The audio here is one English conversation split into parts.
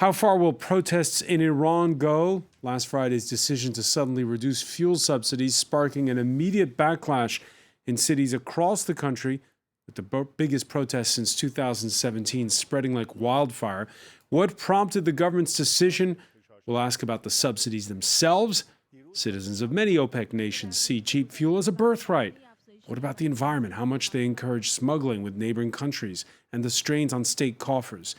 How far will protests in Iran go? Last Friday's decision to suddenly reduce fuel subsidies, sparking an immediate backlash in cities across the country, with the biggest protests since 2017 spreading like wildfire. What prompted the government's decision? We'll ask about the subsidies themselves. Citizens of many OPEC nations see cheap fuel as a birthright. What about the environment? How much they encourage smuggling with neighboring countries and the strains on state coffers?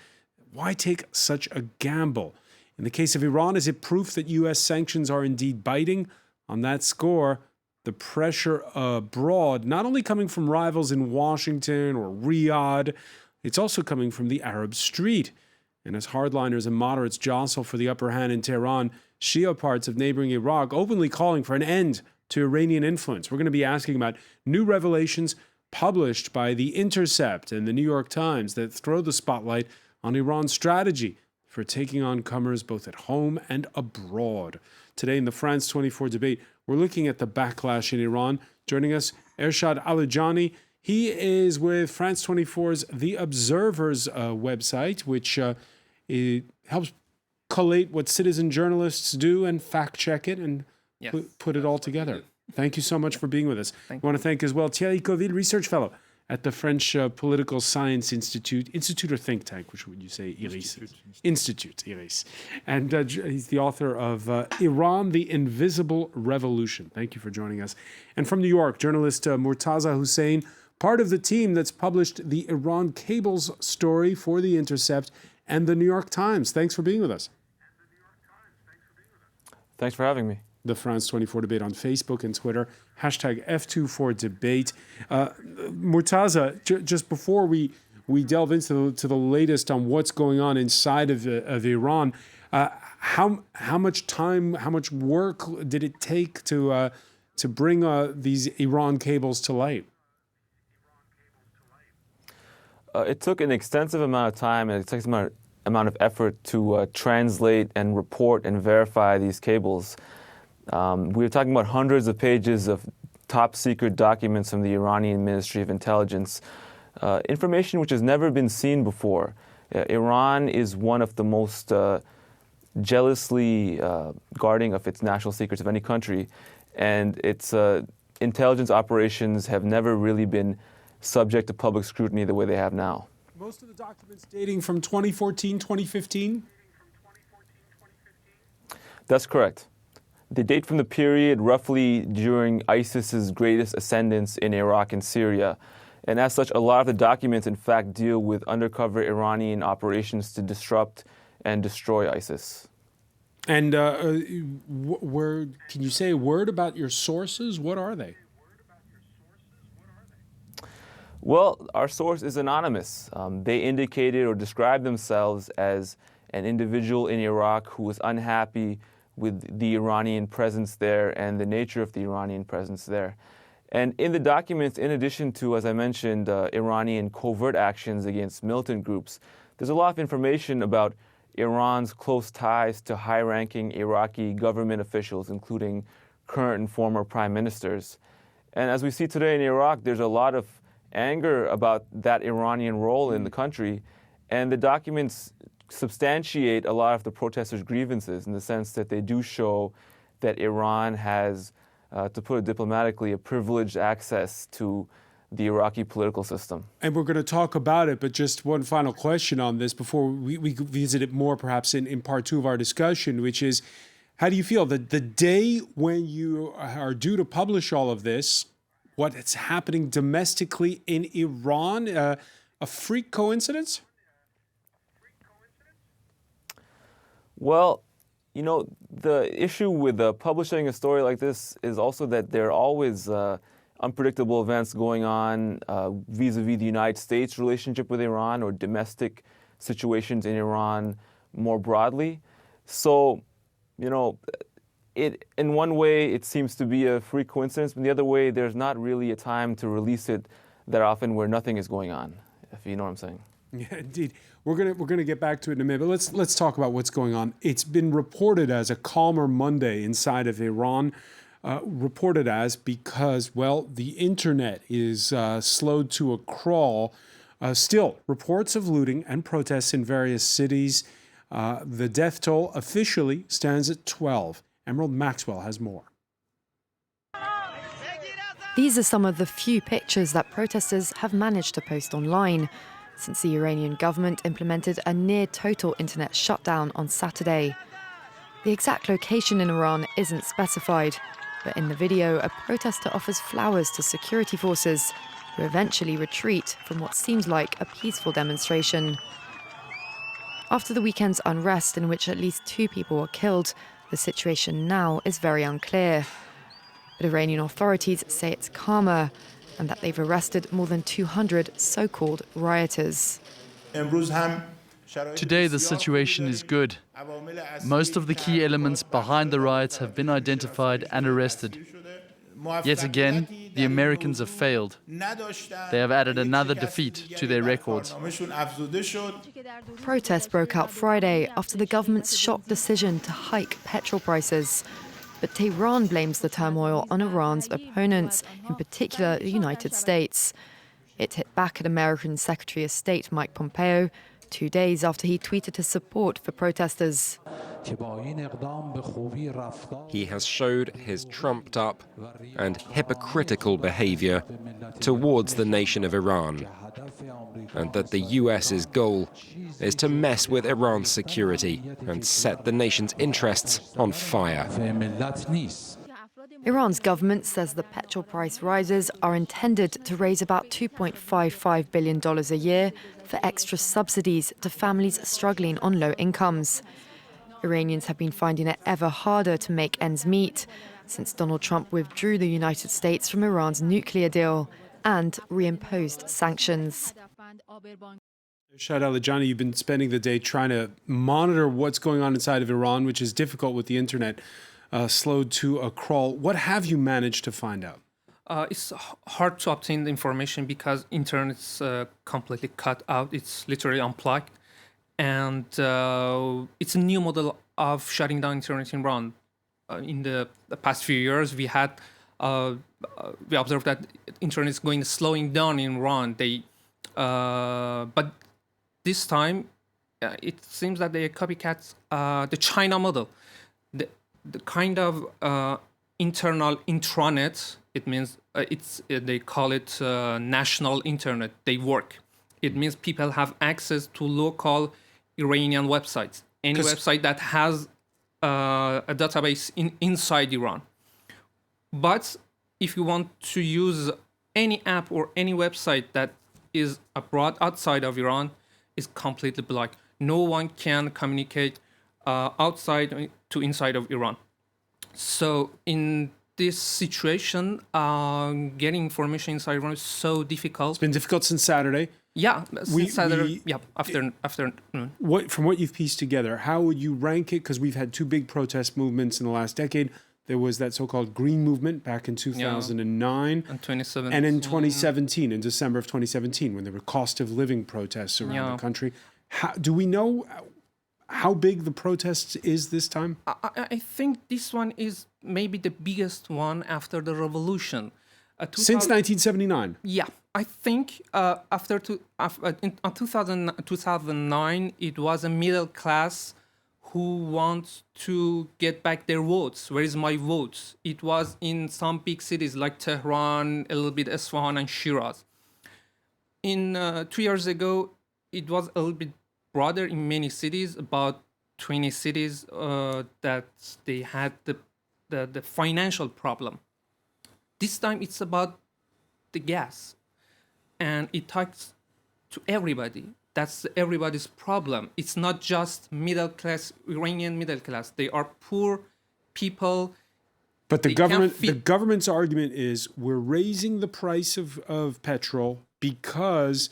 Why take such a gamble? In the case of Iran, is it proof that U.S. sanctions are indeed biting? On that score, the pressure abroad, not only coming from rivals in Washington or Riyadh, it's also coming from the Arab street. And as hardliners and moderates jostle for the upper hand in Tehran, Shia parts of neighboring Iraq openly calling for an end to Iranian influence. We're going to be asking about new revelations published by The Intercept and the New York Times that throw the spotlight on Iran's strategy for taking on comers both at home and abroad. Today in the France 24 debate, we're looking at the backlash in Iran. Joining us, Ershad Alajani. He is with France 24's The Observer's website, which it helps collate what citizen journalists do and fact-check it and put it all together. Thank you so much for being with us. I want to thank as well Thierry Coville, Research Fellow at the French Political Science Institute or think tank, which would you say, Iris? Institute, Iris. And he's the author of Iran, the Invisible Revolution. Thank you for joining us. And from New York, journalist Murtaza Hussain, part of the team that's published the Iran cables story for The Intercept and the New York Times. Thanks for being with us. Thanks for having me. The France 24 debate on Facebook and Twitter, hashtag F24debate. Murtaza, just before we delve into the latest on what's going on inside of Iran, how much time, how much work did it take to bring these Iran cables to light? It took an extensive amount of time and it takes an amount of effort to translate and report and verify these cables. We were talking about hundreds of pages of top secret documents from the Iranian Ministry of Intelligence, information which has never been seen before. Iran is one of the most jealously guarding of its national secrets of any country, and its intelligence operations have never really been subject to public scrutiny the way they have now. Most of the documents dating from 2014, 2015? That's correct. They date from the period roughly during ISIS's greatest ascendance in Iraq and Syria. And as such, a lot of the documents, in fact, deal with undercover Iranian operations to disrupt and destroy ISIS. And can you say a word about your sources? What are they? Well, our source is anonymous. They indicated or described themselves as an individual in Iraq who was unhappy with the Iranian presence there and the nature of the Iranian presence there. And in the documents, in addition to, as I mentioned, Iranian covert actions against militant groups, there's a lot of information about Iran's close ties to high-ranking Iraqi government officials, including current and former prime ministers. And as we see today in Iraq, there's a lot of anger about that Iranian role in the country, and the documents substantiate a lot of the protesters' grievances in the sense that they do show that Iran has, to put it diplomatically, a privileged access to the Iraqi political system. And we're going to talk about it, but just one final question on this before we visit it more perhaps in part two of our discussion, which is, how do you feel that the day when you are due to publish all of this, what's happening domestically in Iran, a freak coincidence? Well, you know, the issue with publishing a story like this is also that there are always unpredictable events going on vis-a-vis the United States' relationship with Iran or domestic situations in Iran more broadly. So, you know, in one way, it seems to be a freak coincidence, but the other way, there's not really a time to release it that often where nothing is going on, if you know what I'm saying. Yeah, indeed. We're gonna get back to it in a minute, but let's talk about what's going on. It's been reported as a calmer Monday inside of Iran, reported as because, well, the internet is slowed to a crawl. Still, reports of looting and protests in various cities. The death toll officially stands at 12. Emerald Maxwell has more. These are some of the few pictures that protesters have managed to post online since the Iranian government implemented a near-total internet shutdown on Saturday. The exact location in Iran isn't specified, but in the video, a protester offers flowers to security forces, who eventually retreat from what seems like a peaceful demonstration. After the weekend's unrest, in which at least 2 people were killed, the situation now is very unclear. But Iranian authorities say it's calmer and that they've arrested more than 200 so-called rioters. Today the situation is good. Most of the key elements behind the riots have been identified and arrested. Yet again, the Americans have failed. They have added another defeat to their records. Protests broke out Friday after the government's shock decision to hike petrol prices. But Tehran blames the turmoil on Iran's opponents, in particular the United States. It hit back at American Secretary of State Mike Pompeo 2 days after he tweeted his support for protesters. He has showed his trumped up and hypocritical behavior towards the nation of Iran, and that the US's goal is to mess with Iran's security and set the nation's interests on fire. Iran's government says the petrol price rises are intended to raise about $2.55 billion a year for extra subsidies to families struggling on low incomes. Iranians have been finding it ever harder to make ends meet since Donald Trump withdrew the United States from Iran's nuclear deal and reimposed sanctions. Shad Alajani, you've been spending the day trying to monitor what's going on inside of Iran, which is difficult with the internet slowed to a crawl. What have you managed to find out? It's hard to obtain the information because internet's completely cut out. It's literally unplugged. And it's a new model of shutting down internet in Iran. In the past few years, we observed that internet is slowing down in Iran. But this time, it seems that they copycat the China model. The kind of internal intranet, it means they call it national internet. They work. It means people have access to local Iranian websites. Any website that has a database inside Iran. But if you want to use any app or any website that is abroad outside of Iran, is completely blocked. No one can communicate outside to inside of Iran. So in this situation, getting information inside Iran is so difficult. It's been difficult since Saturday. Yeah, since Saturday. Afternoon. From what you've pieced together, how would you rank it? Because we've had 2 big protest movements in the last decade. There was that so-called Green Movement back in 2009. And 2017. And in 2017, in December of 2017, when there were cost of living protests around the country. Do we know how big the protests is this time? I think this one is maybe the biggest one after the revolution. Since 1979? Yeah. I think in 2009, it was a middle class who wants to get back their votes. Where is my votes? It was in some big cities like Tehran, a little bit Isfahan and Shiraz. In 2 years ago, it was a little bit broader in many cities, about 20 cities that they had the financial problem. This time it's about the gas. And it talks to everybody. That's everybody's problem. It's not just middle class, Iranian middle class. They are poor people. But the government's argument is we're raising the price of petrol because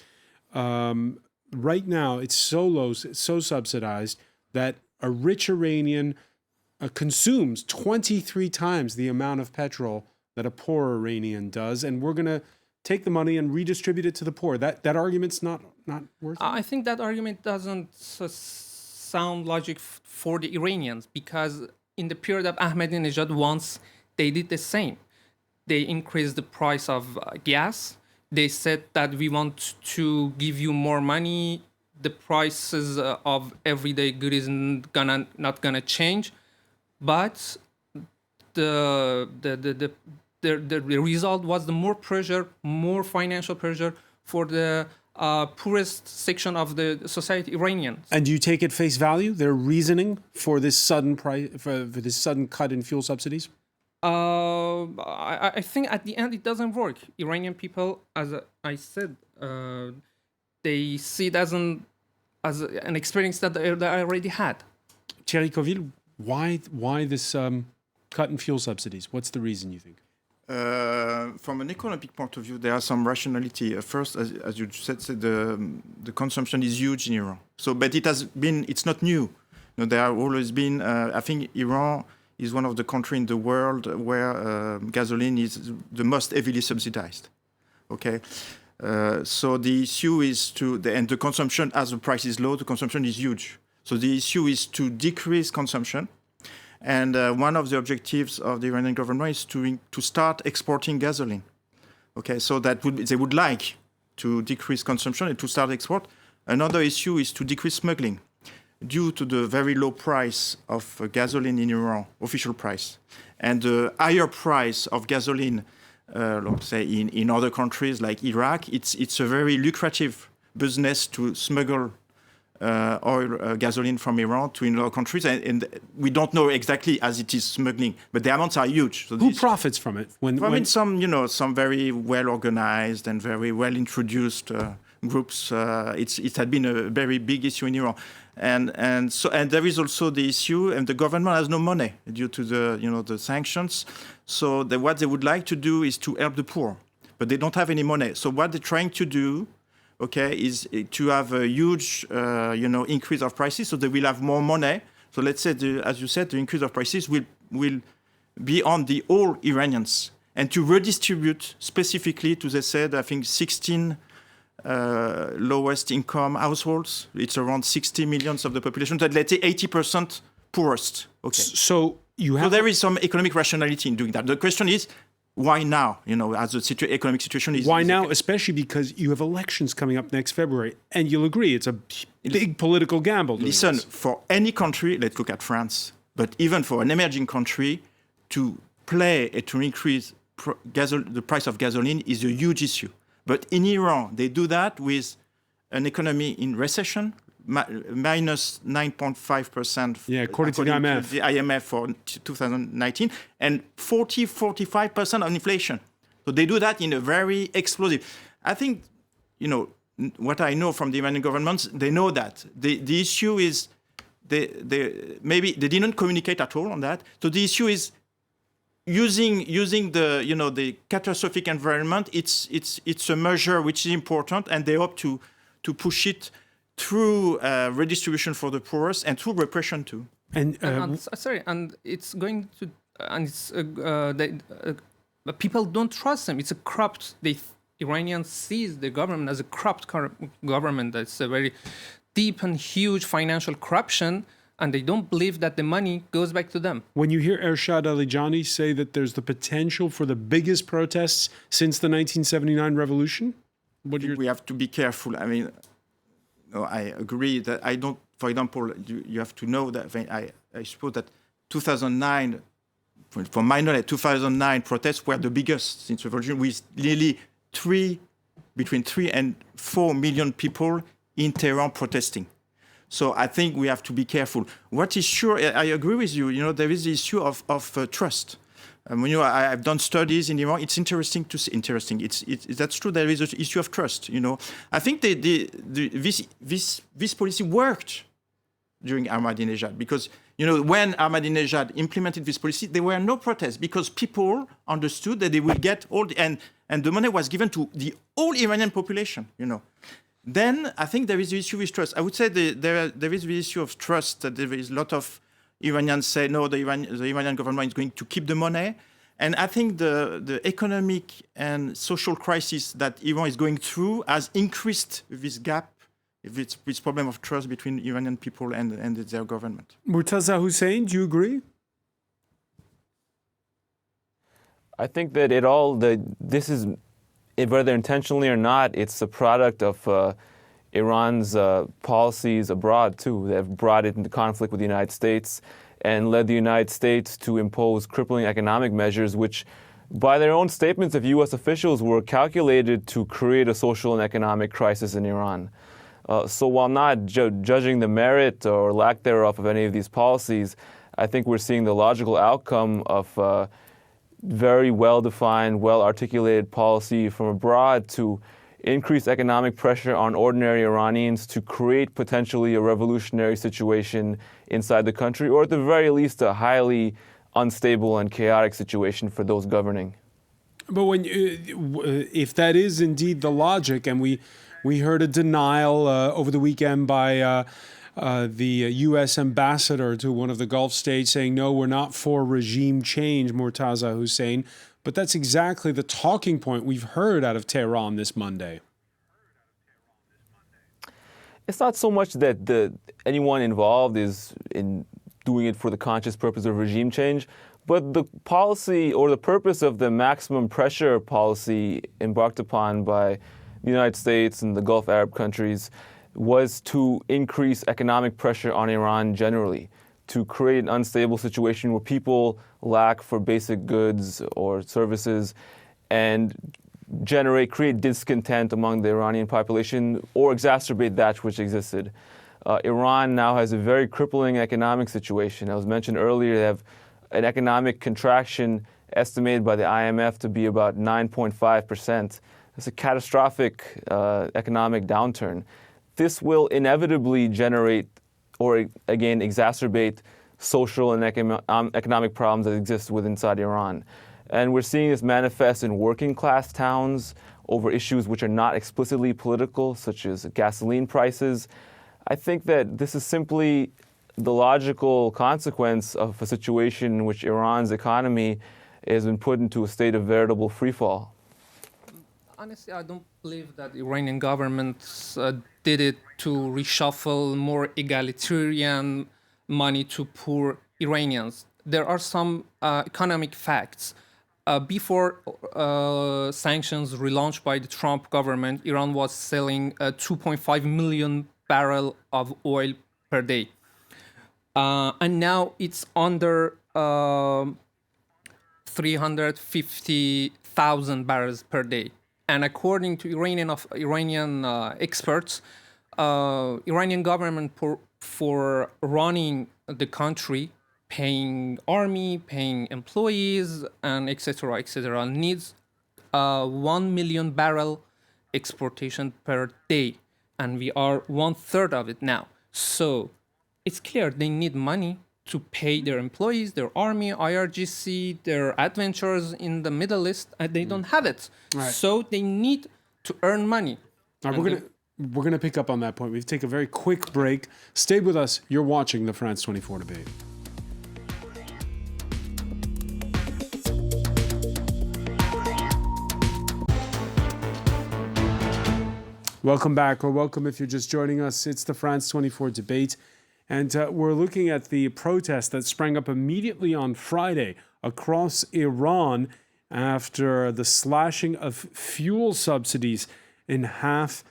right now it's so low, it's so subsidized that a rich Iranian consumes 23 times the amount of petrol that a poor Iranian does, and we're going to take the money and redistribute it to the poor. That argument's not worth it? I think that argument doesn't sound logic for the Iranians, because in the period of Ahmadinejad, once they did the same. They increased the price of gas. They said that we want to give you more money, the prices of everyday goods is not gonna change, but the result was the more pressure, more financial pressure for the poorest section of the society, Iranians. And do you take at face value their reasoning for this sudden for this sudden cut in fuel subsidies? I think at the end it doesn't work. Iranian people, as I said, they see it as an experience that they already had. Thierry Coville, why this cut in fuel subsidies? What's the reason, you think? From an economic point of view, there are some rationality. First, as you said, the consumption is huge in Iran. So, but it's not new. There have always been. I think Iran is one of the countries in the world where gasoline is the most heavily subsidized. Okay, so the issue is and the consumption, as the price is low, the consumption is huge. So the issue is to decrease consumption. And one of the objectives of the Iranian government is to start exporting gasoline. Okay, so they would like to decrease consumption and to start export. Another issue is to decrease smuggling. Due to the very low price of gasoline in Iran, official price, and the higher price of gasoline, let's say in other countries like Iraq, it's a very lucrative business to smuggle gasoline from Iran to other countries, and we don't know exactly as it is smuggling, but the amounts are huge. So who profits from it? When some very well organized and very well introduced groups. It had been a very big issue in Iran, and there is also the issue, and the government has no money due to the sanctions. So what they would like to do is to help the poor, but they don't have any money. So what they're trying to do, okay, is to have a huge, increase of prices, so they will have more money. So let's say, as you said, the increase of prices will be on the all Iranians, and to redistribute specifically to, they said, I think 16 lowest income households. It's around 60 million of the population. That let's say 80% poorest. Okay. So there is some economic rationality in doing that. The question is, why now? As the economic situation is. Why now? Especially because you have elections coming up next February, and you'll agree it's a big political gamble. Listen, for any country, let's look at France, but even for an emerging country, to play and to increase the price of gasoline is a huge issue. But in Iran, they do that with an economy in recession, minus 9.5%. Yeah, according to the IMF. The IMF for 2019, and 45% on inflation. So they do that in a very explosive. I think, what I know from the Iranian governments, they know that. The issue is, maybe they didn't communicate at all on that. So the issue is, using the catastrophic environment, it's a measure which is important, and they hope to push it through redistribution for the poorest and through repression too. And it's going to, people don't trust them. It's a corrupt. Iranians sees the government as a corrupt government. That's a very deep and huge financial corruption. And they don't believe that the money goes back to them. When you hear Ershad Alijani say that there's the potential for the biggest protests since the 1979 revolution, we have to be careful. I mean, I agree that I don't. For example, you have to know that I suppose that 2009, for my knowledge, 2009 protests were the biggest since revolution, with nearly between 3 and 4 million people in Tehran protesting. So I think we have to be careful. What is sure, I agree with you. There is the issue of trust. I've done studies in Iran. It's interesting to see. That's true. There is an issue of trust. I think this policy worked during Ahmadinejad, because when Ahmadinejad implemented this policy, there were no protests because people understood that they will get and the money was given to the whole Iranian population. Then I think there is the issue with trust. I would say there is the issue of trust, that there is a lot of Iranians say, no, the Iranian government is going to keep the money. And I think the economic and social crisis that Iran is going through has increased this gap, this problem of trust between Iranian people and their government. Murtaza Hussain, do you agree? I think that this is, whether intentionally or not, it's the product of Iran's policies abroad, too. They've brought it into conflict with the United States and led the United States to impose crippling economic measures, which, by their own statements of U.S. officials, were calculated to create a social and economic crisis in Iran. So while not judging the merit or lack thereof of any of these policies, I think we're seeing the logical outcome of very well-defined, well-articulated policy from abroad to increase economic pressure on ordinary Iranians to create potentially a revolutionary situation inside the country, or at the very least a highly unstable and chaotic situation for those governing. But when if that is indeed the logic, and we heard a denial over the weekend by the U.S. ambassador to one of the Gulf states saying, no, we're not for regime change, Murtaza Hussein. But that's exactly the talking point we've heard out of Tehran this Monday. It's not so much that anyone involved is in doing it for the conscious purpose of regime change, but the policy or the purpose of the maximum pressure policy embarked upon by the United States and the Gulf Arab countries was to increase economic pressure on Iran generally, to create an unstable situation where people lack for basic goods or services and create discontent among the Iranian population or exacerbate that which existed. Iran now has a very crippling economic situation. As mentioned earlier, they have an economic contraction estimated by the IMF to be about 9.5%. It's a catastrophic economic downturn. This will inevitably generate or, again, exacerbate social and economic problems that exist inside Iran. And we're seeing this manifest in working class towns over issues which are not explicitly political, such as gasoline prices. I think that this is simply the logical consequence of a situation in which Iran's economy has been put into a state of veritable freefall. Honestly, I don't believe that Iranian government did it to reshuffle more egalitarian money to poor Iranians. There are some economic facts. Before sanctions relaunched by the Trump government, Iran was selling 2.5 million barrels of oil per day. And now it's under 350,000 barrels per day. And according to Iranian experts, Iranian government for running the country, paying army, paying employees, and etc., needs 1 million barrel exportation per day, and we are 1/3 of it now. So it's clear they need money to pay their employees, their army, IRGC, their adventures in the Middle East, and they don't have it. Right. So they need to earn money. All right, we're gonna pick up on that point. We've taken a very quick break. Stay with us. You're watching the France 24 debate. Welcome back, or welcome if you're just joining us. It's the France 24 debate. And we're looking at the protest that sprang up immediately on Friday across Iran after the slashing of fuel subsidies in half.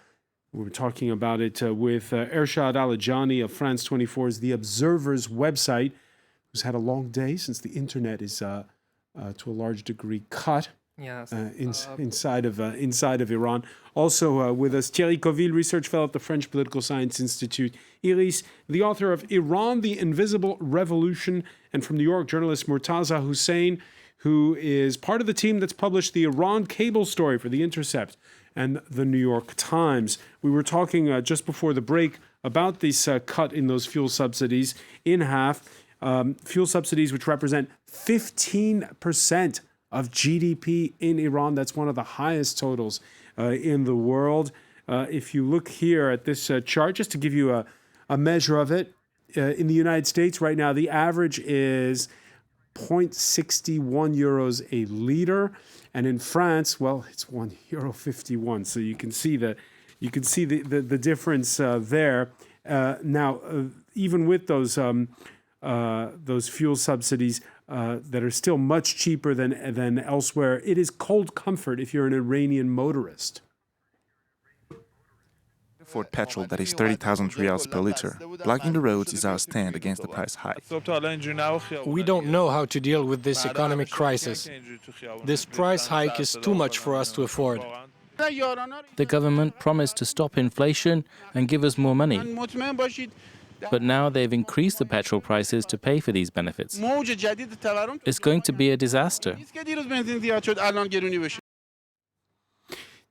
We were talking about it with Ershad Alajani of France 24's The Observer's website, who's had a long day since the internet is, to a large degree, cut. Yes. Inside of Iran. Also with us, Thierry Coville, research fellow at the French Political Science Institute. Iris, the author of Iran, the Invisible Revolution, and from New York, journalist Murtaza Hussein, who is part of the team that's published the Iran cable story for The Intercept and the New York Times. We were talking just before the break about this cut in those fuel subsidies in half. Fuel subsidies which represent 15% of GDP in Iran. That's one of the highest totals in the world. If you look here at this chart, just to give you a measure of it, in the United States right now, the average is 0.61 euros a liter, and in France, well, it's €1.51. So you can see the difference there. Now, even with those fuel subsidies that are still much cheaper than elsewhere, it is cold comfort if you're an Iranian motorist. afford petrol that is 30,000 riyals per liter. Blocking the roads is our stand against the price hike. We don't know how to deal with this economic crisis. This price hike is too much for us to afford. The government promised to stop inflation and give us more money. But now they've increased the petrol prices to pay for these benefits. It's going to be a disaster.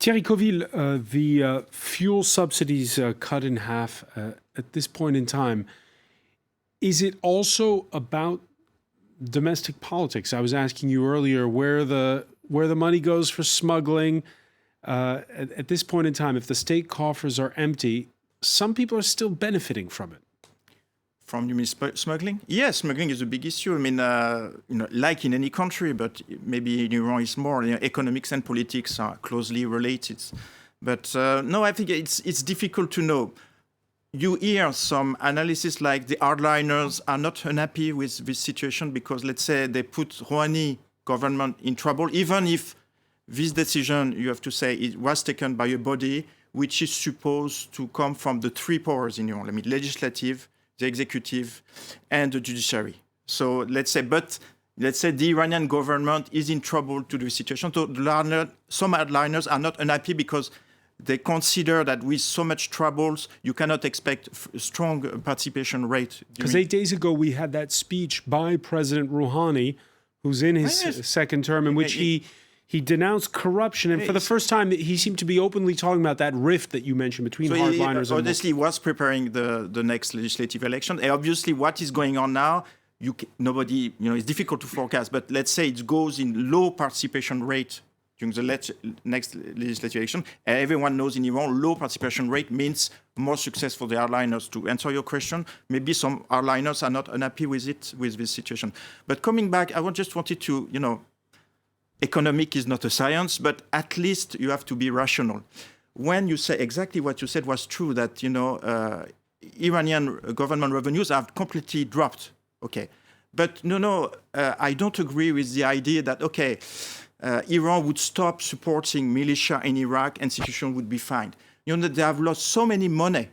Thierry Coville, the fuel subsidies cut in half at this point in time. Is it also about domestic politics? I was asking you earlier where the money goes for smuggling. At this point in time, if the state coffers are empty, some people are still benefiting from it. From, you mean smuggling? Yes, smuggling is a big issue. I mean, like in any country, but maybe in Iran it's more. Economics and politics are closely related. But no, I think it's difficult to know. You hear some analysis like the hardliners are not unhappy with this situation because, let's say, they put Rouhani government in trouble, even if this decision, you have to say, it was taken by a body which is supposed to come from the three powers in Iran. I mean, legislative, the executive, and the judiciary. So let's say the Iranian government is in trouble to the situation. So some hardliners are not unhappy because they consider that with so much troubles, you cannot expect a strong participation rate. Because 8 days ago, we had that speech by President Rouhani, who's in his second term, in which he denounced corruption. And for the first time, he seemed to be openly talking about that rift that you mentioned between hardliners and... Honestly, he was preparing the next legislative election. And obviously, what is going on now, nobody, it's difficult to forecast. But let's say it goes in low participation rate during the next legislative election. Everyone knows in Iran, low participation rate means more success for the hardliners. To answer your question, maybe some hardliners are not unhappy with this situation. But coming back, I just wanted to, economic is not a science, but at least you have to be rational. When you say exactly what you said was true, that, Iranian government revenues have completely dropped. Okay. But I don't agree with the idea that, Iran would stop supporting militia in Iraq and situation would be fine. They have lost so many money.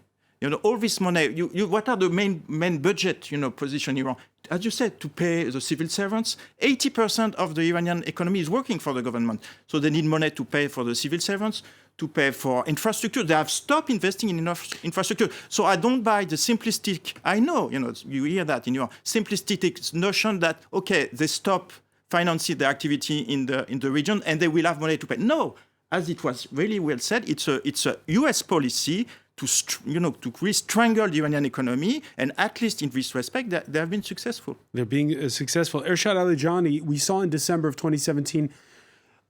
All this money, what are the main budget, position in Iran? As you said, to pay the civil servants, 80% of the Iranian economy is working for the government. So they need money to pay for the civil servants, to pay for infrastructure. They have stopped investing in enough infrastructure. So I don't buy the simplistic, I know, you hear that in your simplistic notion that, they stop financing the activity in the region and they will have money to pay. No, as it was really well said, it's a US policy to really strangle the Iranian economy, and at least in this respect, they have been successful. They're being successful. Ershad Alijani, we saw in December of 2017,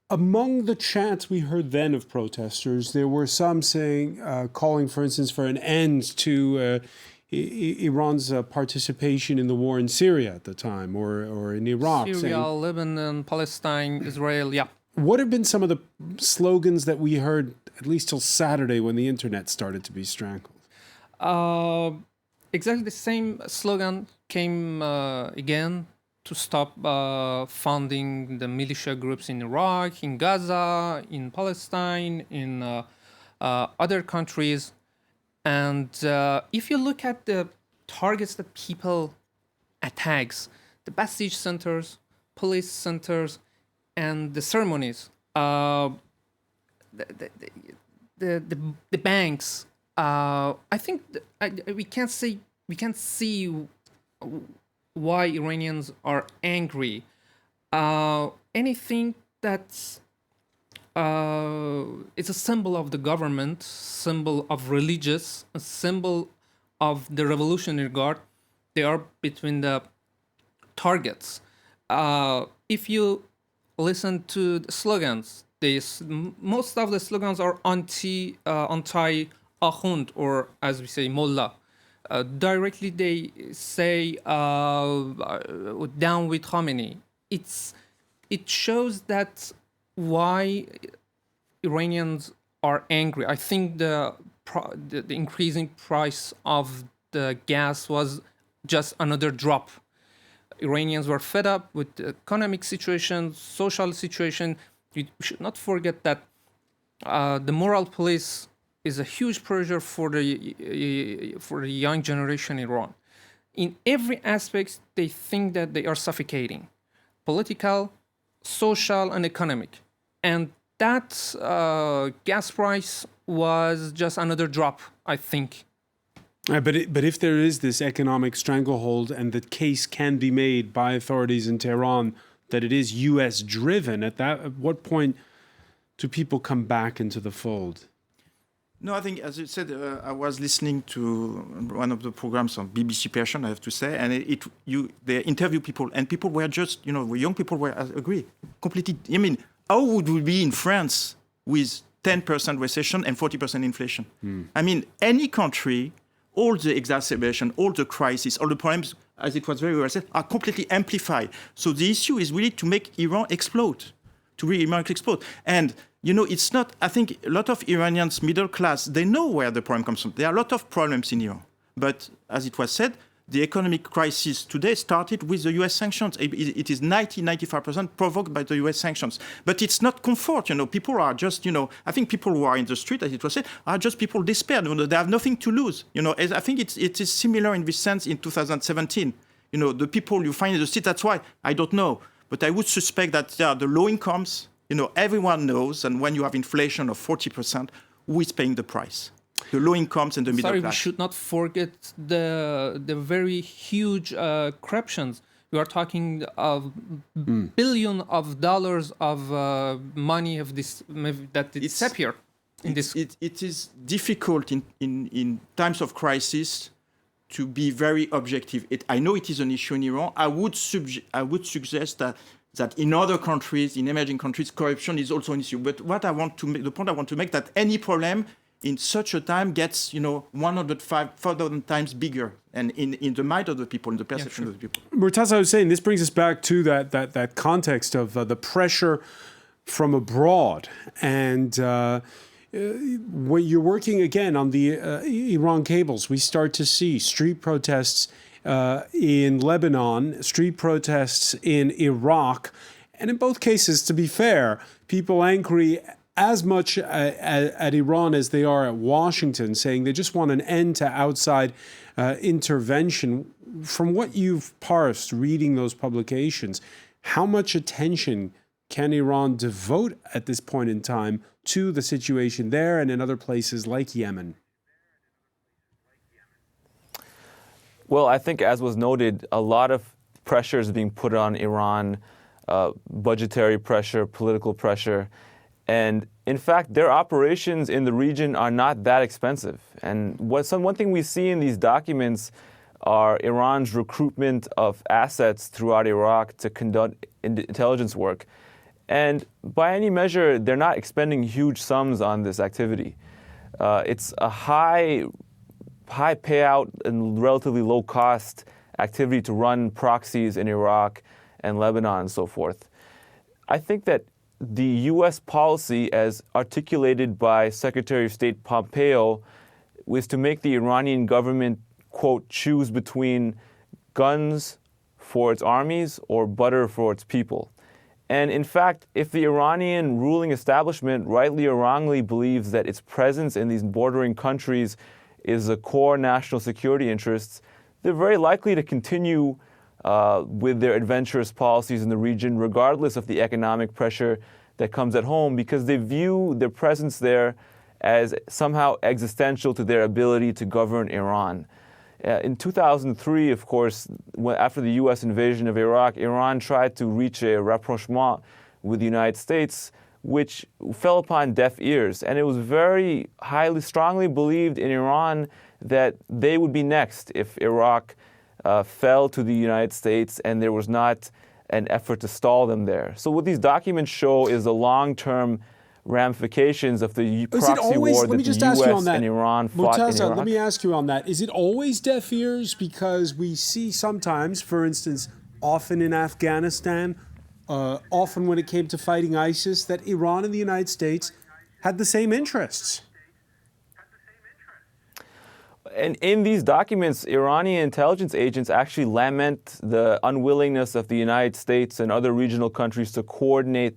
among the chants we heard then of protesters, there were some saying, calling, for instance, for an end to Iran's participation in the war in Syria at the time, or in Iraq. Syria, Lebanon, Palestine, Israel, yeah. What have been some of the slogans that we heard, at least till Saturday, when the internet started to be strangled? Exactly the same slogan came again to stop funding the militia groups in Iraq, in Gaza, in Palestine, in other countries. And if you look at the targets that people attacks, the besieged centers, police centers, and the ceremonies, the banks. I think we can't see why Iranians are angry. Anything that's it's a symbol of the government, symbol of religious, a symbol of the Revolutionary Guard. They are between the targets. If you listen to the slogans, most of the slogans are anti-Ahund, or as we say, Mullah. Directly they say down with Khamenei. It shows that why Iranians are angry. I think the increasing price of the gas was just another drop. Iranians were fed up with the economic situation, social situation. We should not forget that the moral police is a huge pressure for the young generation in Iran. In every aspect, they think that they are suffocating, political, social, and economic. And that gas price was just another drop, I think. But if there is this economic stranglehold and the case can be made by authorities in Tehran that it is U.S. driven, at what point do people come back into the fold? No, I think, as you said, I was listening to one of the programs on BBC Persian, I have to say, and they interview people, and people were just, young people were agree completely. I mean, how would we be in France with 10% recession and 40% inflation? I mean, any country, all the exacerbation, all the crisis, all the problems, as it was very well said, are completely amplified. So the issue is really to make Iran explode, And, it's not, I think a lot of Iranians, middle class, they know where the problem comes from. There are a lot of problems in Iran. But as it was said, the economic crisis today started with the US sanctions. It is 90-95% provoked by the US sanctions. But it's not comfort, People are just, I think people who are in the street, as it was said, are just people despair. They have nothing to lose. I think it is similar in this sense in 2017. The people you find in the street, that's why, I don't know. But I would suspect that the low incomes, everyone knows, and when you have inflation of 40%, who is paying the price? The low incomes and the middle class. We should not forget the very huge corruptions. We are talking of billions of dollars of money of this that disappear. It is difficult in times of crisis to be very objective. I know it is an issue in Iran. I would suggest that in other countries, in emerging countries, corruption is also an issue. But the point I want to make that any problem in such a time gets 105,000 times bigger, and in the mind of the people, in the perception of the people. Murtaza, I was saying, this brings us back to that context of the pressure from abroad. And when you're working again on the Iran cables, we start to see street protests in Lebanon, street protests in Iraq. And in both cases, to be fair, people angry as much at Iran as they are at Washington, saying they just want an end to outside intervention. From what you've parsed reading those publications, how much attention can Iran devote at this point in time to the situation there and in other places like Yemen? Well, I think, as was noted, a lot of pressure is being put on Iran, budgetary pressure, political pressure. And in fact, their operations in the region are not that expensive. And one thing we see in these documents are Iran's recruitment of assets throughout Iraq to conduct intelligence work. And by any measure, they're not expending huge sums on this activity. It's a high payout and relatively low cost activity to run proxies in Iraq and Lebanon and so forth. I think that the U.S. policy, as articulated by Secretary of State Pompeo, was to make the Iranian government, quote, choose between guns for its armies or butter for its people. And in fact, if the Iranian ruling establishment, rightly or wrongly, believes that its presence in these bordering countries is a core national security interests, they're very likely to continue with their adventurous policies in the region, regardless of the economic pressure that comes at home, because they view their presence there as somehow existential to their ability to govern Iran. In 2003, of course, after the U.S. invasion of Iraq, Iran tried to reach a rapprochement with the United States, which fell upon deaf ears. And it was very strongly believed in Iran that they would be next if Iraq fell to the United States and there was not an effort to stall them there. So what these documents show is the long-term ramifications of the proxy war that the U.S. and Iran fought in Iraq. Let me ask you on that. Is it always deaf ears? Because we see sometimes, for instance, often in Afghanistan, often when it came to fighting ISIS, that Iran and the United States had the same interests. And in these documents, Iranian intelligence agents actually lament the unwillingness of the United States and other regional countries to coordinate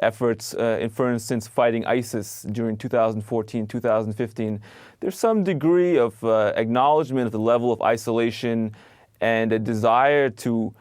efforts in, for instance, fighting ISIS during 2014, 2015. There's some degree of acknowledgement of the level of isolation and a desire to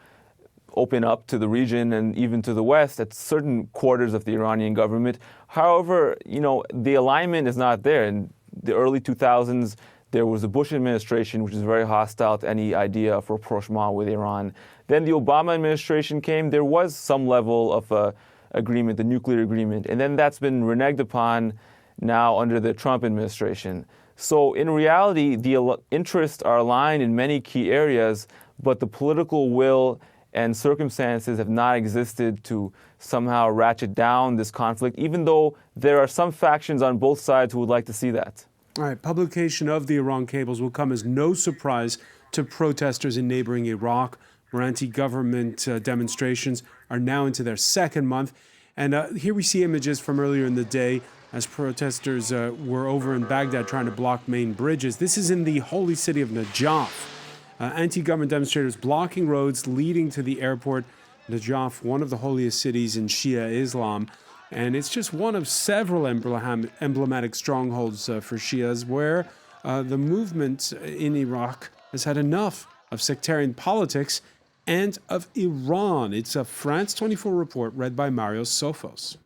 open up to the region and even to the West at certain quarters of the Iranian government. However, the alignment is not there. In the early 2000s, there was the Bush administration, which is very hostile to any idea of rapprochement with Iran. Then the Obama administration came. There was some level of agreement, the nuclear agreement. And then that's been reneged upon now under the Trump administration. So in reality, the interests are aligned in many key areas, but the political will and circumstances have not existed to somehow ratchet down this conflict, even though there are some factions on both sides who would like to see that. All right, publication of the Iran cables will come as no surprise to protesters in neighboring Iraq, where anti-government demonstrations are now into their second month. And here we see images from earlier in the day as protesters were over in Baghdad trying to block main bridges. This is in the holy city of Najaf. Anti-government demonstrators blocking roads leading to the airport. Najaf, one of the holiest cities in Shia Islam. And it's just one of several emblematic strongholds for Shias where the movement in Iraq has had enough of sectarian politics and of Iran. It's a France 24 report read by Mario Sofos.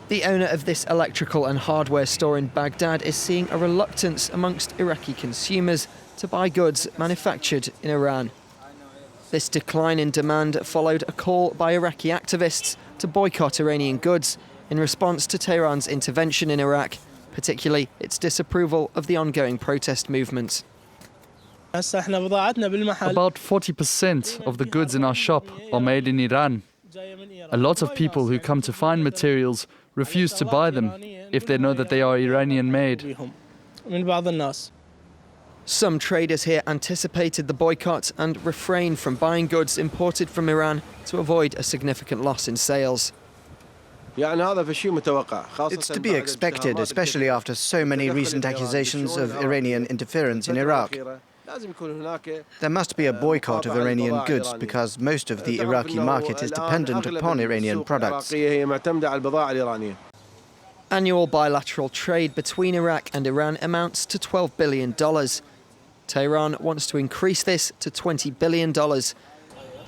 The owner of this electrical and hardware store in Baghdad is seeing a reluctance amongst Iraqi consumers to buy goods manufactured in Iran. This decline in demand followed a call by Iraqi activists to boycott Iranian goods in response to Tehran's intervention in Iraq, particularly its disapproval of the ongoing protest movement. About 40% of the goods in our shop are made in Iran. A lot of people who come to find materials refuse to buy them if they know that they are Iranian-made. Some traders here anticipated the boycott and refrained from buying goods imported from Iran to avoid a significant loss in sales. It's to be expected, especially after so many recent accusations of Iranian interference in Iraq. There must be a boycott of Iranian goods because most of the Iraqi market is dependent upon Iranian products. Annual bilateral trade between Iraq and Iran amounts to $12 billion. Tehran wants to increase this to $20 billion.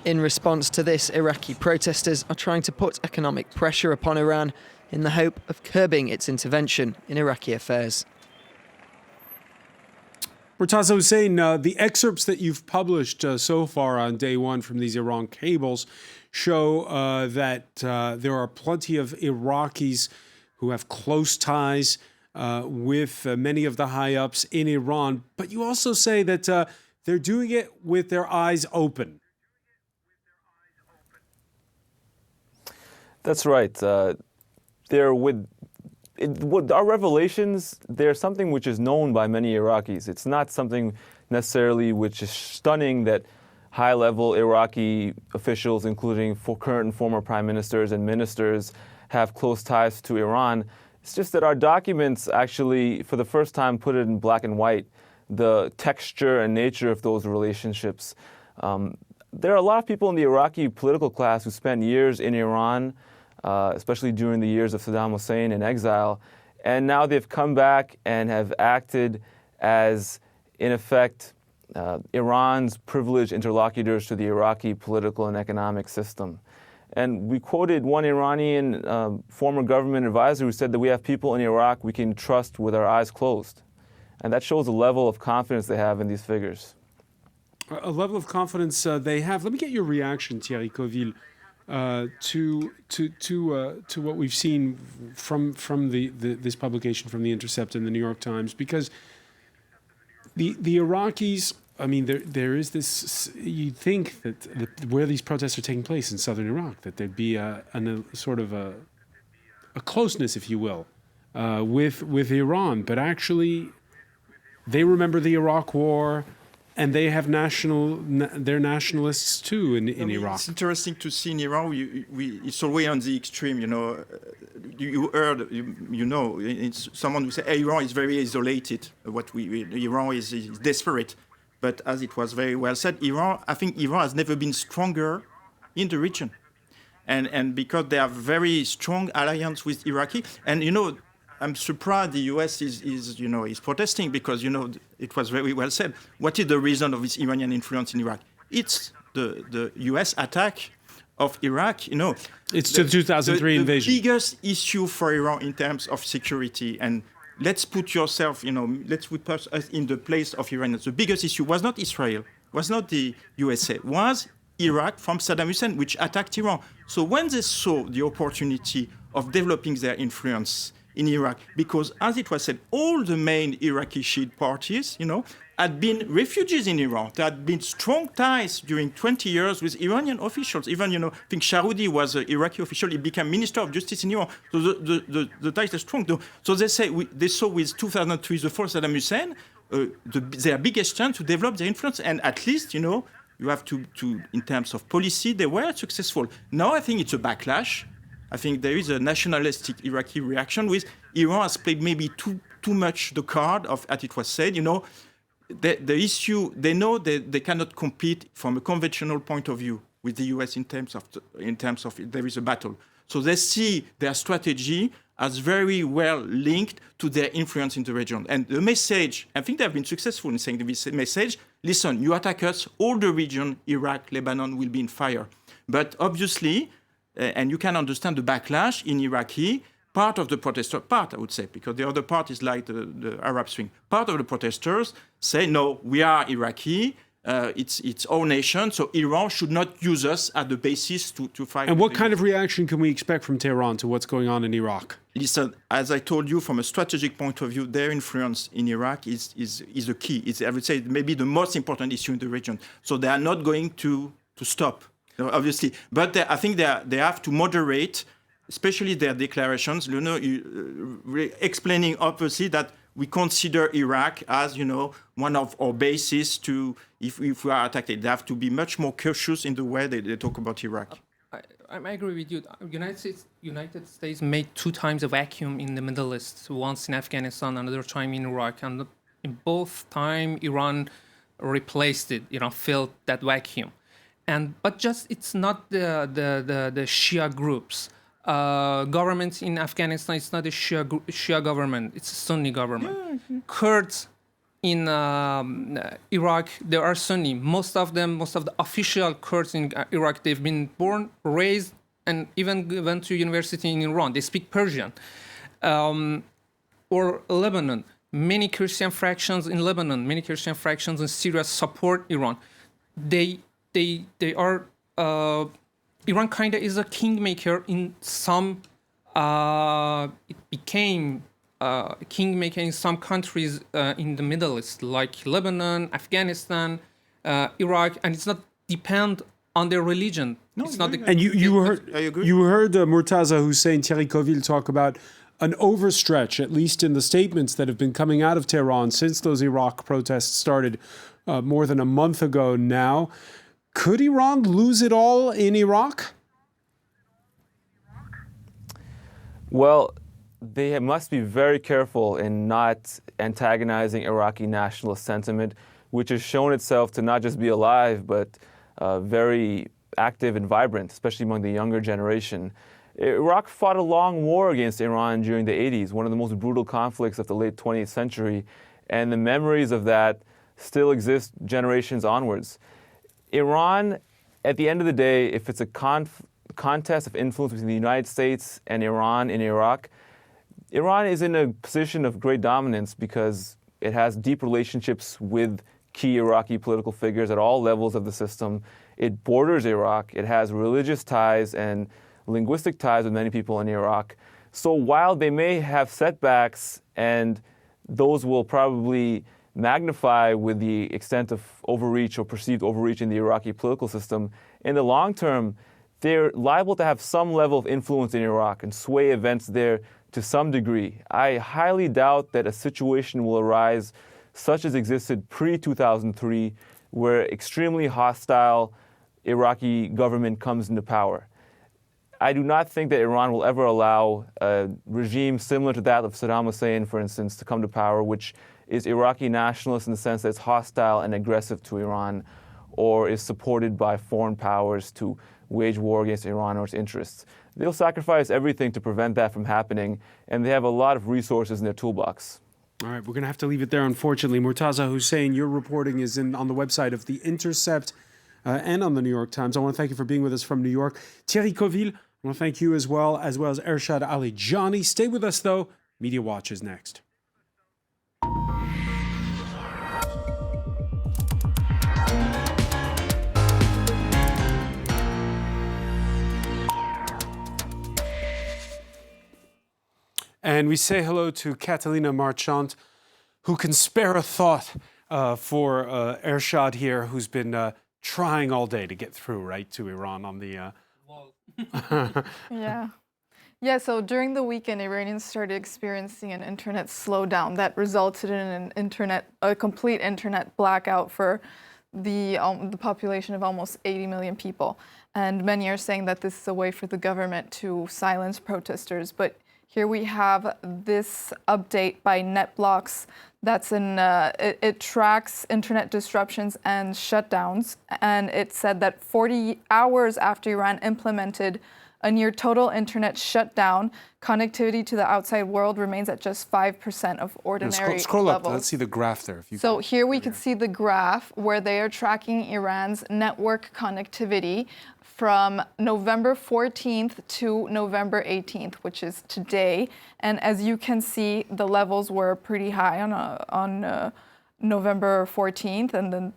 In response to this, Iraqi protesters are trying to put economic pressure upon Iran in the hope of curbing its intervention in Iraqi affairs. Murtaza Hussain, the excerpts that you've published so far on day one from these Iran cables show that there are plenty of Iraqis who have close ties with many of the high-ups in Iran. But you also say that they're doing it with their eyes open. That's right. Our revelations, they're something which is known by many Iraqis. It's not something necessarily which is stunning that high-level Iraqi officials, including current and former prime ministers and ministers, have close ties to Iran. It's just that our documents actually, for the first time, put it in black and white, the texture and nature of those relationships. There are a lot of people in the Iraqi political class who spent years in Iran, especially during the years of Saddam Hussein in exile, and now they've come back and have acted as, in effect, Iran's privileged interlocutors to the Iraqi political and economic system. And we quoted one Iranian former government advisor who said that we have people in Iraq we can trust with our eyes closed. And that shows the level of confidence they have in these figures. A level of confidence they have. Let me get your reaction, Thierry Coville, to what we've seen from this publication from The Intercept and the New York Times, because the Iraqis, I mean, there is this. You'd think that where these protests are taking place in southern Iraq, that there'd be a sort of a closeness, if you will, with Iran, but actually, they remember the Iraq War, and they have they're nationalists too in Iraq. It's interesting to see in Iran. It's always on the extreme. You heard. It's someone who say Iran is very isolated. Iran is desperate. But as it was very well said, I think Iran has never been stronger in the region. and because they have very strong alliance with Iraqi. And, I'm surprised the US is protesting because, it was very well said. What is the reason of this Iranian influence in Iraq? It's the US attack of Iraq, It's the 2003 invasion. The biggest issue for Iran in terms of security, and let's put yourself, let's put us in the place of Iranians. The biggest issue was not Israel, was not the USA, was Iraq from Saddam Hussein, which attacked Iran. So when they saw the opportunity of developing their influence in Iraq, because as it was said, all the main Iraqi Shiite parties, had been refugees in Iran. There had been strong ties during 20 years with Iranian officials. Even, I think Sharoudi was an Iraqi official. He became Minister of Justice in Iran. So the ties are strong. So they say they saw with 2003, the fall of Saddam Hussein, their biggest chance to develop their influence. And at least, you have to, in terms of policy, they were successful. Now I think it's a backlash. I think there is a nationalistic Iraqi reaction with Iran has played maybe too much the card of, as it was said, the issue, they know that they cannot compete from a conventional point of view with the US in terms of there is a battle. So they see their strategy as very well linked to their influence in the region. And the message, I think they have been successful in saying this message, listen, you attack us, all the region, Iraq, Lebanon will be in fire. But obviously, and you can understand the backlash in Iraqi, part of the protester, I would say, because the other part is like the Arab Spring. Part of the protesters say, no, we are Iraqi, it's our nation, so Iran should not use us as the basis to fight. And what kind of reaction can we expect from Tehran to what's going on in Iraq? Listen, as I told you, from a strategic point of view, their influence in Iraq is a key. It's, I would say, maybe the most important issue in the region. So they are not going to stop, obviously. But I think they have to moderate, especially their declarations, explaining obviously that we consider Iraq as, one of our bases to, if we are attacked. They have to be much more cautious in the way they talk about Iraq. I agree with you. United States made 2 times a vacuum in the Middle East, once in Afghanistan, another time in Iraq. And in both times, Iran replaced it, filled that vacuum. But just it's not the Shia groups. Government in Afghanistan is not a Shia government; it's a Sunni government. Yeah. Kurds in Iraq, they are Sunni. Most of the official Kurds in Iraq, they've been born, raised, and even went to university in Iran. They speak Persian. Or Lebanon, many Christian fractions in Lebanon, many Christian fractions in Syria support Iran. They are. Iran kind of is a kingmaker in some. It became a kingmaker in some countries in the Middle East, like Lebanon, Afghanistan, Iraq, and it's not depend on their religion. No, it's not. And you heard Murtaza Hussein Thierry Coville talk about an overstretch, at least in the statements that have been coming out of Tehran since those Iraq protests started more than a month ago now. Could Iran lose it all in Iraq? Well, they must be very careful in not antagonizing Iraqi nationalist sentiment, which has shown itself to not just be alive, but very active and vibrant, especially among the younger generation. Iraq fought a long war against Iran during the 80s, one of the most brutal conflicts of the late 20th century, and the memories of that still exist generations onwards. Iran, at the end of the day, if it's a contest of influence between the United States and Iran in Iraq, Iran is in a position of great dominance because it has deep relationships with key Iraqi political figures at all levels of the system. It borders Iraq. It has religious ties and linguistic ties with many people in Iraq. So while they may have setbacks, and those will probably magnify with the extent of overreach or perceived overreach in the Iraqi political system, in the long term, they're liable to have some level of influence in Iraq and sway events there to some degree. I highly doubt that a situation will arise such as existed pre-2003, where extremely hostile Iraqi government comes into power. I do not think that Iran will ever allow a regime similar to that of Saddam Hussein, for instance, to come to power, which is Iraqi nationalist in the sense that it's hostile and aggressive to Iran, or is supported by foreign powers to wage war against Iran or its interests. They'll sacrifice everything to prevent that from happening, and they have a lot of resources in their toolbox. All right, we're going to have to leave it there, unfortunately. Murtaza Hussein, your reporting is on the website of The Intercept and on the New York Times. I want to thank you for being with us from New York. Thierry Coville, I want to thank you as well as Ershad Alijani. Stay with us, though. Media Watch is next. And we say hello to Catalina Marchant, who can spare a thought for Ershad here, who's been trying all day to get through, right, to Iran on the... Yeah, so during the weekend, Iranians started experiencing an internet slowdown that resulted in a complete internet blackout for the population of almost 80 million people. And many are saying that this is a way for the government to silence protesters. But here we have this update by NetBlocks that's it tracks internet disruptions and shutdowns. And it said that 40 hours after Iran implemented a near total internet shutdown, connectivity to the outside world remains at just 5% of ordinary scroll up, levels. let's see the graph there. So here we can see the graph where they are tracking Iran's network connectivity from November 14th to November 18th, which is today. And as you can see, the levels were pretty high on November 14th, and then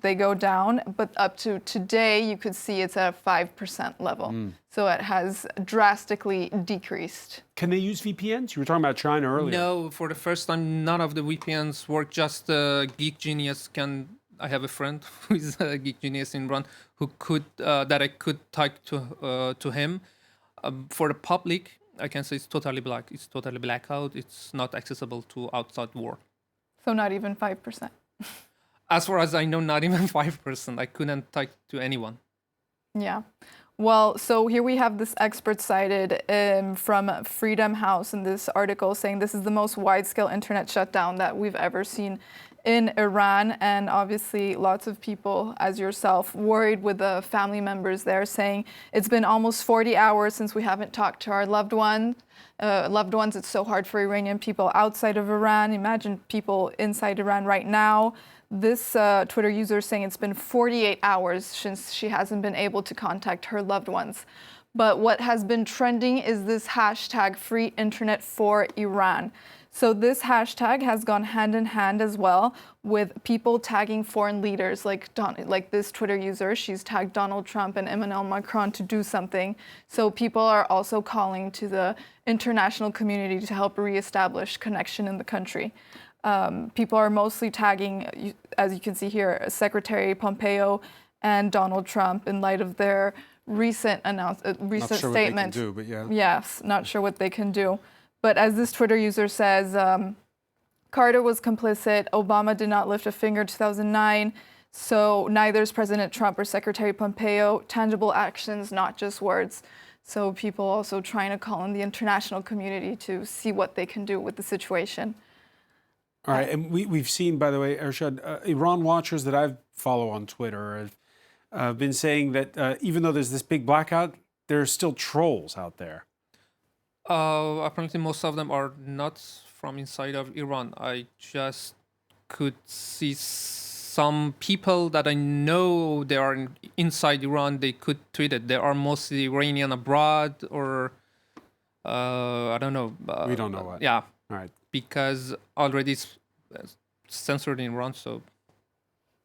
they go down. But up to today, you could see it's at a 5% level. So it has drastically decreased. Can they use VPNs? You were talking about China earlier. No, for the first time, none of the VPNs work. Just Geek Genius can. I have a friend who is a Geek Genius in Iran who could that I could talk to him. For the public, I can say it's totally black. It's totally blackout. It's not accessible to outside world. So not even 5%. As far as I know, not even 5%. I couldn't talk to anyone. Yeah. Well, so here we have this expert cited from Freedom House in this article saying this is the most wide-scale internet shutdown that we've ever seen in Iran. And obviously lots of people, as yourself, worried with the family members there, saying it's been almost 40 hours since we haven't talked to our loved ones. It's so hard for Iranian people outside of Iran. Imagine people inside Iran right now. This Twitter user is saying it's been 48 hours since she hasn't been able to contact her loved ones. But what has been trending is this hashtag Free Internet for Iran. So this hashtag has gone hand in hand as well with people tagging foreign leaders like this Twitter user. She's tagged Donald Trump and Emmanuel Macron to do something. So people are also calling to the international community to help reestablish connection in the country. People are mostly tagging, as you can see here, Secretary Pompeo and Donald Trump in light of their recent statement. Not sure what they can do, but yeah. Yes, not sure what they can do. But as this Twitter user says, Carter was complicit. Obama did not lift a finger in 2009. So neither is President Trump or Secretary Pompeo. Tangible actions, not just words. So people also trying to call on the international community to see what they can do with the situation. All right, and we've seen, by the way, Ershad, Iran watchers that I follow on Twitter have been saying that even though there's this big blackout, there are still trolls out there. Apparently most of them are not from inside of Iran. I just could see some people that I know they are inside Iran, they could tweet it. They are mostly Iranian abroad or I don't know. We don't know what. Yeah. All right. Because already it's censored in Iran, so.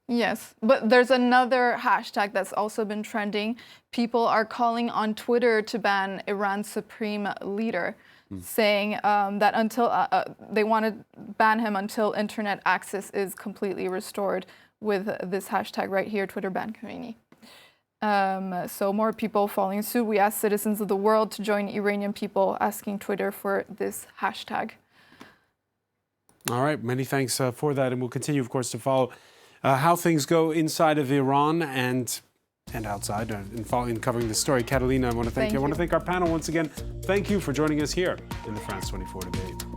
Yes, but there's another hashtag that's also been trending. People are calling on Twitter to ban Iran's supreme leader, saying that until they want to ban him until internet access is completely restored with this hashtag right here, Twitter ban Khomeini. So more people following suit. We asked citizens of the world to join Iranian people asking Twitter for this hashtag. All right, many thanks for that, and we'll continue, of course, to follow how things go inside of Iran and outside in covering this story. Catalina, I want to thank you. I want to thank our panel once again. Thank you for joining us here in the France 24 debate.